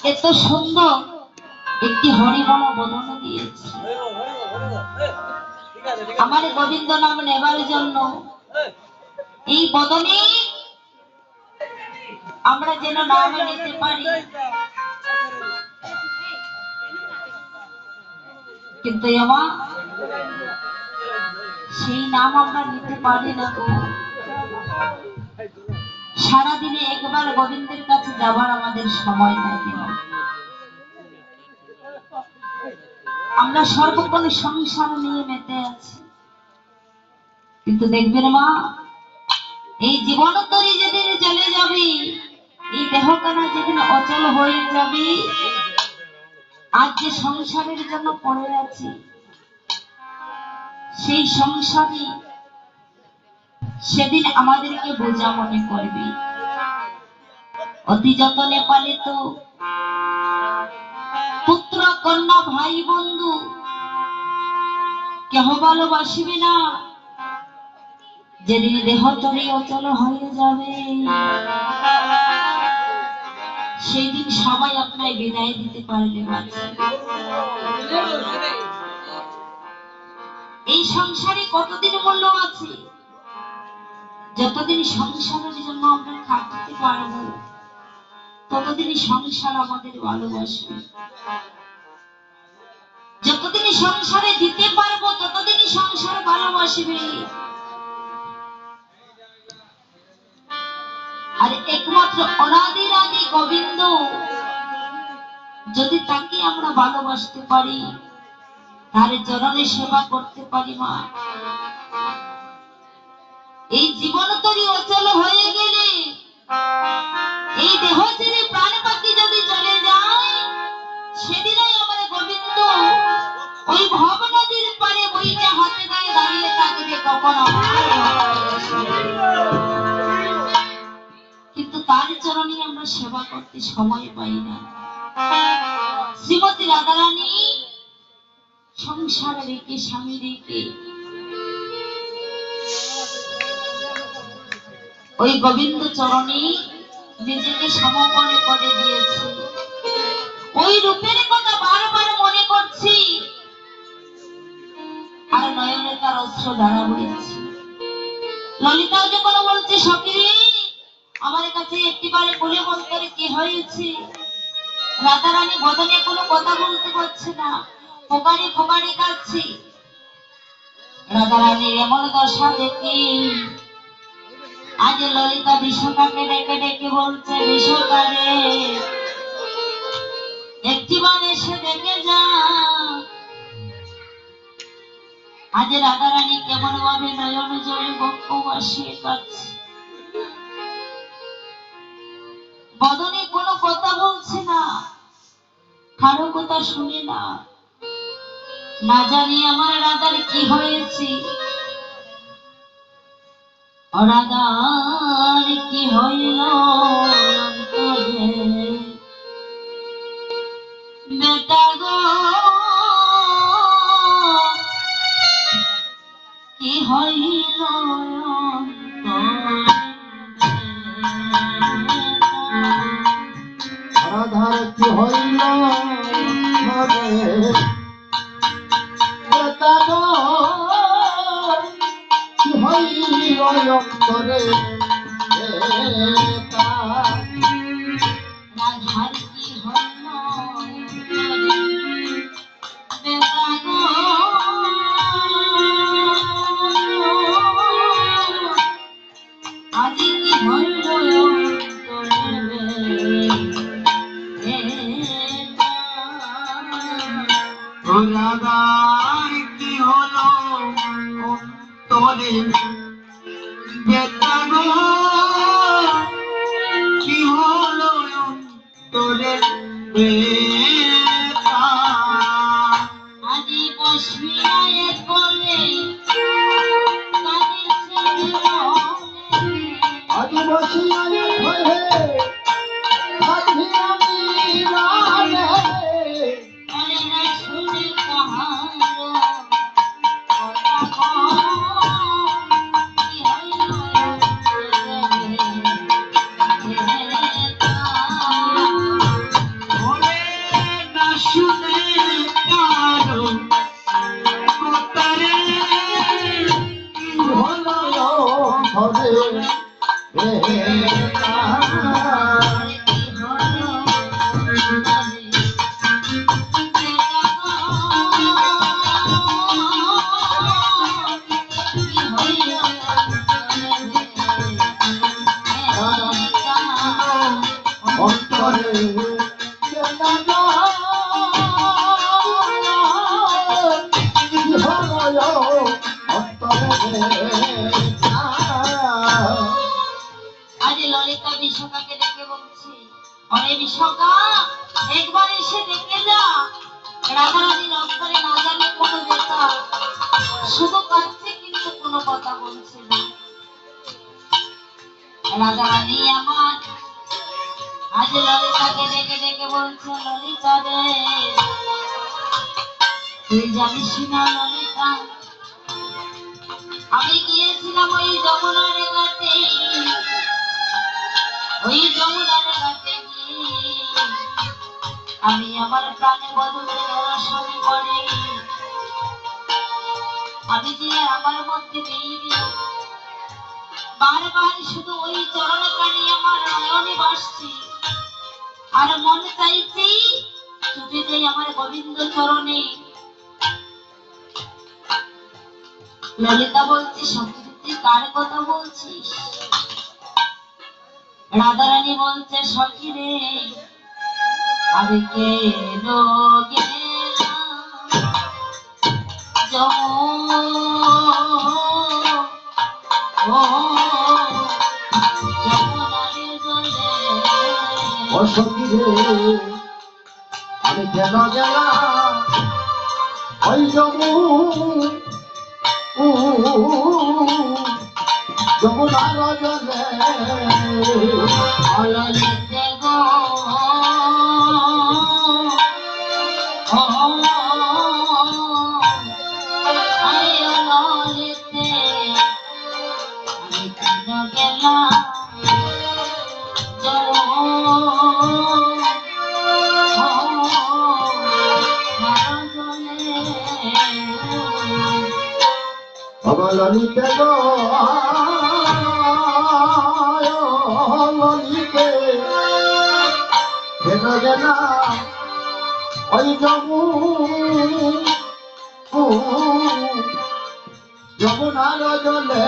এত সুন্দর একটি হরিবল বদন দিয়েছে আমার গোবিন্দ নাম নেবার জন্য। এই বদনে আমরা যেন নাম নিতে পারি, কিন্তু এমা সেই নাম আমরা নিতে পারি না গো। সারাদিনে একবার গোবিন্দের কাছে যাবার আমাদের সময় থাকে না। আমরা সর্বক্ষণ সংসার নিয়ে মেতে আছি, কিন্তু দেখবেন মা, এই জীবন তরি যেদিন চলে যাবে, এই দেহখানা যেদিন অচল হয়ে যাবে, আজ যে সংসারের জন্য পড়ে আছি, সেই সংসারই সেদিন আমাদেরকে বোঝা মনে করবে। অতি যতনে পালিত পুত্র কন্যা ভাই বন্ধু কেহ ভালোবাসিবে না, যেদিন দেহ তরি অচল হয়ে যাবে, সেই দিন সবাই আপনার বিদায় দিতে পারলে বাঁচে। এই সংসারে কতদিন মূল্য আছে? যতদিন সংসারের জন্য আমরা থাকতে পারবো, ততদিন সংসার আমাদের ভালোবাসবে। যতদিন সংসারে দিতে পারবো, ততদিন সংসার ভালোবাসবে। আর একমাত্র অনাদির আদি গোবিন্দ, যদি তাকে আমরা ভালোবাসতে পারি, তার চরণে সেবা করতে পারি মা, এই জীবন তরি অচল হয়ে গেলে, এই দেহ ছেড়ে প্রাণ পাখি যদি চলে যায়, সেদিনই আমার গোবিন্দ ওই ভব নদীর পারে বইটা হাতে নিয়ে দাঁড়িয়ে থাকবে কখন আমার। কিন্তু তার চরণে আমরা সেবা করতে সময় পাই না। শ্রীমতী রাধারানী সংসার রেখে, স্বামী রেখে ওই গোবিন্দ চরণে নিজেকে সমর্পণ করে দিয়েছে। ওই রূপের কথা বারবার মনে করছি, আর নয়নে তার অস্ত্র ধারা বইছে। ললিতাও যখন বলছে, সখী আমার কাছে একটিবারে বলে বলতে কি হয়েছে? রাধারানী বদনে কোনো কথা বলতে পারছে না, ফোকারি ফোকারি কাঁদছে। রাধারানীর এমন দশা দেখি আজ ললিতা বিশ্বকাকে ডেকে ডেকে বলছে, বিশ্বকারে একটিবার এসে দেখে যা, আজ রাধারানী কেমন ভাবে নয়ন জলে বক্ষ ভাসিয়ে কাটছে। বদনে কোনো কথা বলছে না, কারো কথা শুনে না। না জানি আমার রাধার কি হয়েছে, রাধার কি হইল বেটা গো, কি হইল রাধার কি হইল বেটা গো, কি হইল অন্তরে রাধার কি হইল বেটা গো, আজ কি হইল রাধার কি হলো অন্তরে বেটা গো, কি হলো অন্তরে বেটা, আজি বসিয়ায় কোলে কাঁদিছে আজ বসিয়া হয়ে কাঁদি আমি রানে, অরে না শুনি কাহারো কথা কি হইল আজ ললিতা বিশাখাকে ডেকে বলছি, অরে বিশাখা, একবার এসে দেখে যা রাধারানীর অন্তরে না জানি কোনো ব্যথা, শুধু কাঁদছে কিন্তু কোনো কথা বলছে না। রাধারানী আমার আজ ললিতাকে ডেকে ডেকে বলছে, ললিতা রে, তুই জানিস না ললিতা, আমি গিয়েছিলাম ওই যমুনার ঘাটে, ওই যমুনার ঘাটে গিয়ে আমি আমার প্রাণে বধূকে দর্শন করে আমি যে আমার মধ্যে বেরিয়ে বারবার শুধু ওই চরণ কানি আমার নয়নে ভাসছি, আর মনে চাইছি ছুটে যাই আমার গোবিন্দ চরণে। ললিতা বলছি, সত্যি কার কথা বলছিস? রাধারানী বলছে, সখী রে, আমি কেন আমি কেন গেলাম ওই যমুনার জলে ললিতে গো, ললিতে আমি কেন গেলাম ললিতে গো, ললিতে কেন গেলাম ওই যমুনার জলে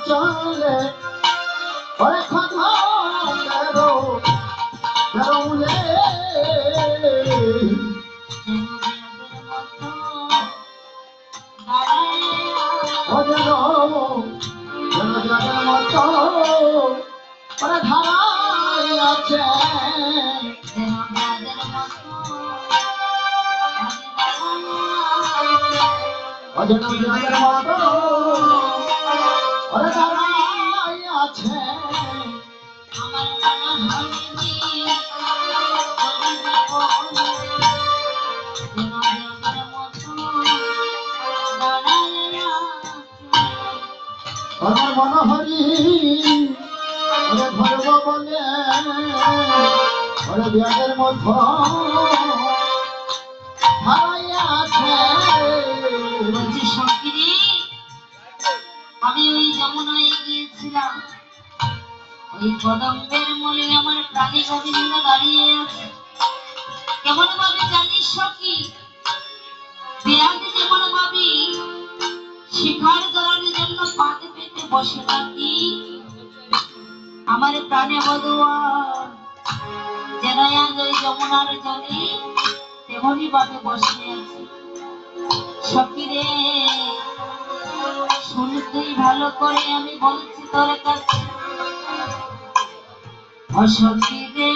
চলে ধারায় আছে অজনের মতো ওরে দাঁড়াই আছে আমার মনে আমার মনোহরি ওরে ধর্ম বলে ওরে বিয়াদের মধ্যে ধারাই আছে। বলছি সঙ্গিনী, আমি ওই যমুনায় গিয়েছিলাম, ওই কদম্বের মূলে আমার প্রাণী গোবিন্দ দাঁড়িয়ে আছে। কেমন ভাবে জানিস সখী, বিরাট যেমন ভাবে শিখার ধরার জন্য পাতে পেতে বসে থাকি, আমার প্রাণে বধুয়া যেন আজ ওই যমুনার জলে তেমনি ভাবে বসে আছে। সখী রে, শুন তুই ভালো করে, আমি বলছি তোর কাছে, অসখী রে